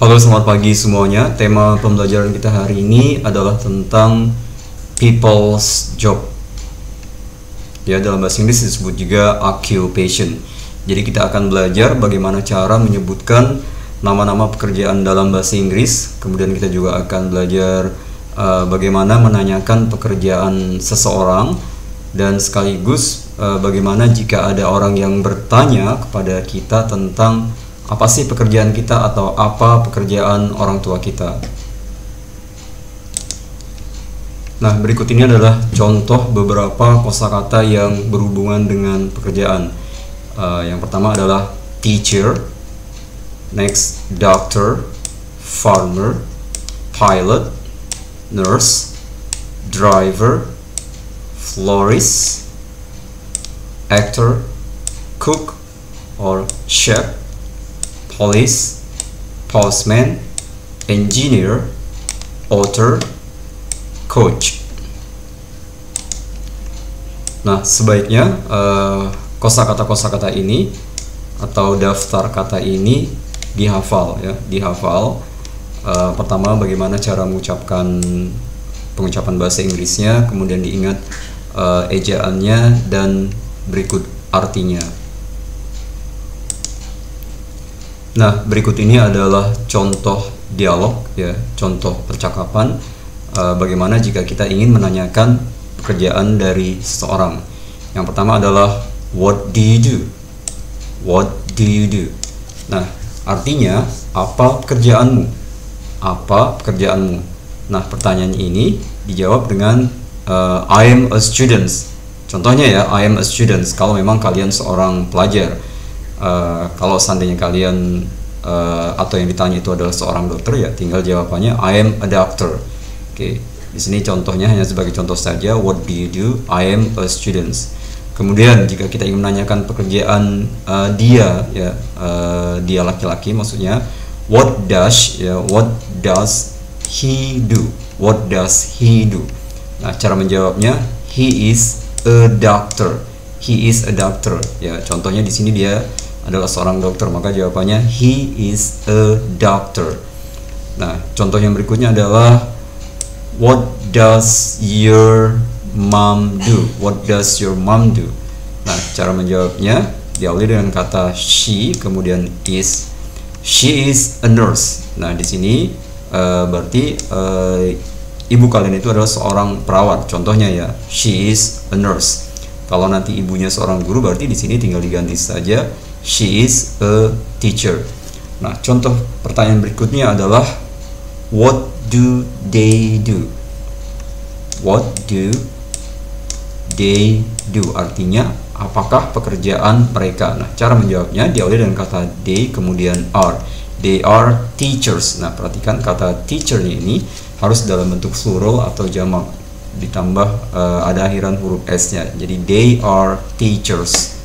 Halo, selamat pagi semuanya. Tema pembelajaran kita hari ini adalah tentang people's job. Ya, dalam bahasa Inggris disebut juga occupation. Jadi kita akan belajar bagaimana cara menyebutkan nama-nama pekerjaan dalam bahasa Inggris. Kemudian kita juga akan belajar bagaimana menanyakan pekerjaan seseorang, dan sekaligus bagaimana jika ada orang yang bertanya kepada kita tentang apa sih pekerjaan kita atau apa pekerjaan orang tua kita. Nah, berikut ini adalah contoh beberapa kosakata yang berhubungan dengan pekerjaan. Yang pertama adalah teacher, next doctor, farmer, pilot, nurse, driver, florist, actor, cook or chef, police, postman, engineer, author, coach. Nah, sebaiknya kosakata-kosakata ini atau daftar kata ini dihafal, ya, dihafal. Pertama, bagaimana cara mengucapkan pengucapan bahasa Inggrisnya, kemudian diingat ejaannya dan berikut artinya. Nah, berikut ini adalah contoh dialog, ya, contoh percakapan. Bagaimana jika kita ingin menanyakan pekerjaan dari seseorang. Yang pertama adalah what do you do? What do you do? Nah, artinya apa pekerjaanmu? Apa pekerjaanmu? Nah, pertanyaan ini dijawab dengan I am a student. Contohnya ya, I am a student kalau memang kalian seorang pelajar. Kalau seandainya kalian atau yang ditanya itu adalah seorang dokter, ya tinggal jawabannya I am a doctor. Oke, di sini contohnya hanya sebagai contoh saja. What do you do? I am a student. Kemudian jika kita ingin menanyakan pekerjaan dia, ya, dia laki-laki maksudnya, what does he do? What does he do? Nah, cara menjawabnya he is a doctor. He is a doctor. Ya, contohnya di sini dia adalah seorang dokter, maka jawabannya he is a doctor. Nah, contoh yang berikutnya adalah what does your mom do? What does your mom do? Nah, cara menjawabnya diawali dengan kata she, kemudian is. She is a nurse. Nah, di sini berarti ibu kalian itu adalah seorang perawat. Contohnya ya, she is a nurse. Kalau nanti ibunya seorang guru, berarti di sini tinggal diganti saja she is a teacher. Nah, contoh pertanyaan berikutnya adalah what do they do? What do they do? Artinya apakah pekerjaan mereka? Nah, cara menjawabnya diawali dengan kata they kemudian are. They are teachers. Nah, perhatikan kata teacher-nya ini harus dalam bentuk plural atau jamak, ditambah ada akhiran huruf s-nya. Jadi they are teachers.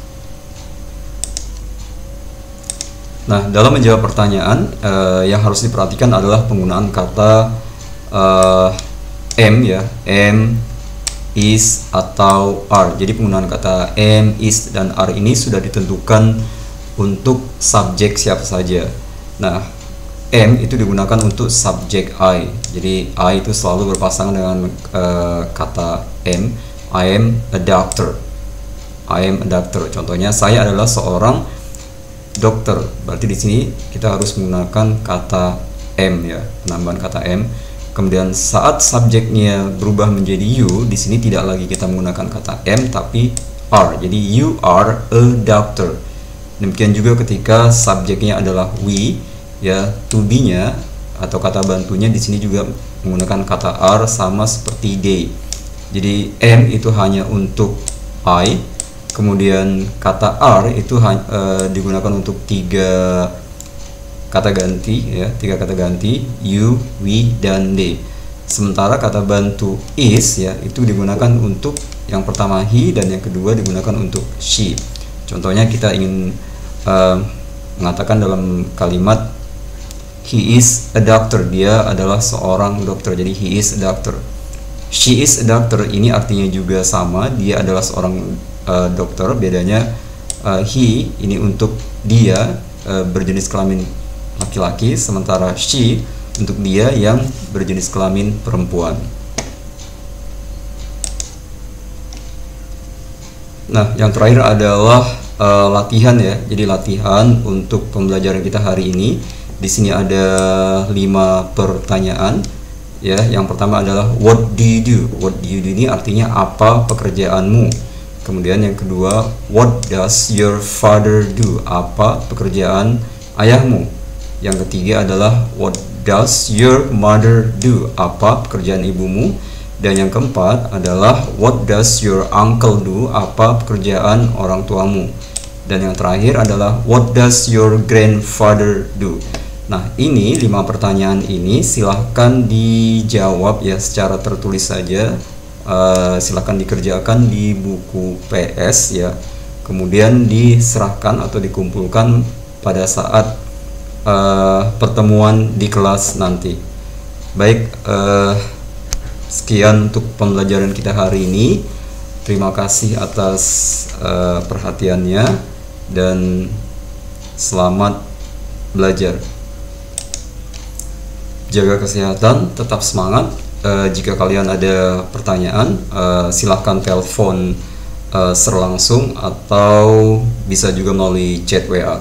Nah, dalam menjawab pertanyaan yang harus diperhatikan adalah penggunaan kata am, ya, am, is atau are. Jadi penggunaan kata am, is dan are ini sudah ditentukan untuk subjek siapa saja. Nah, am itu digunakan untuk subjek I. Jadi I itu selalu berpasangan dengan kata am. I am a doctor. I am a doctor. Contohnya, saya adalah seorang dokter. Berarti di sini kita harus menggunakan kata am, ya, penambahan kata am. Kemudian saat subjeknya berubah menjadi you, di sini tidak lagi kita menggunakan kata am tapi are. Jadi you are a doctor. Demikian juga ketika subjeknya adalah we, ya, to be-nya atau kata bantunya di sini juga menggunakan kata are sama seperti they. Jadi am itu hanya untuk I. Kemudian kata are itu digunakan untuk tiga kata ganti, ya, tiga kata ganti, you, we, dan they. Sementara kata bantu is, ya, itu digunakan untuk yang pertama he dan yang kedua digunakan untuk she. Contohnya kita ingin mengatakan dalam kalimat he is a doctor, dia adalah seorang dokter. Jadi he is a doctor. She is a doctor ini artinya juga sama, dia adalah seorang dokter. Bedanya he ini untuk dia berjenis kelamin laki-laki, sementara she untuk dia yang berjenis kelamin perempuan. Nah, yang terakhir adalah latihan ya. Jadi latihan untuk pembelajaran kita hari ini. Di sini ada 5 pertanyaan. Ya, yang pertama adalah what do you do? What do you do ini artinya apa pekerjaanmu? Kemudian yang kedua, what does your father do? Apa pekerjaan ayahmu? Yang ketiga adalah what does your mother do? Apa pekerjaan ibumu? Dan yang keempat adalah what does your uncle do? Apa pekerjaan orang tuamu? Dan yang terakhir adalah what does your grandfather do? Nah, ini 5 pertanyaan ini silahkan dijawab ya secara tertulis saja. Silahkan dikerjakan di buku PS ya. Kemudian diserahkan atau dikumpulkan pada saat pertemuan di kelas nanti. Baik, sekian untuk pembelajaran kita hari ini. Terima kasih atas perhatiannya dan selamat belajar. Jaga kesehatan, tetap semangat. Jika kalian ada pertanyaan, silahkan telepon secara langsung atau bisa juga melalui chat WA.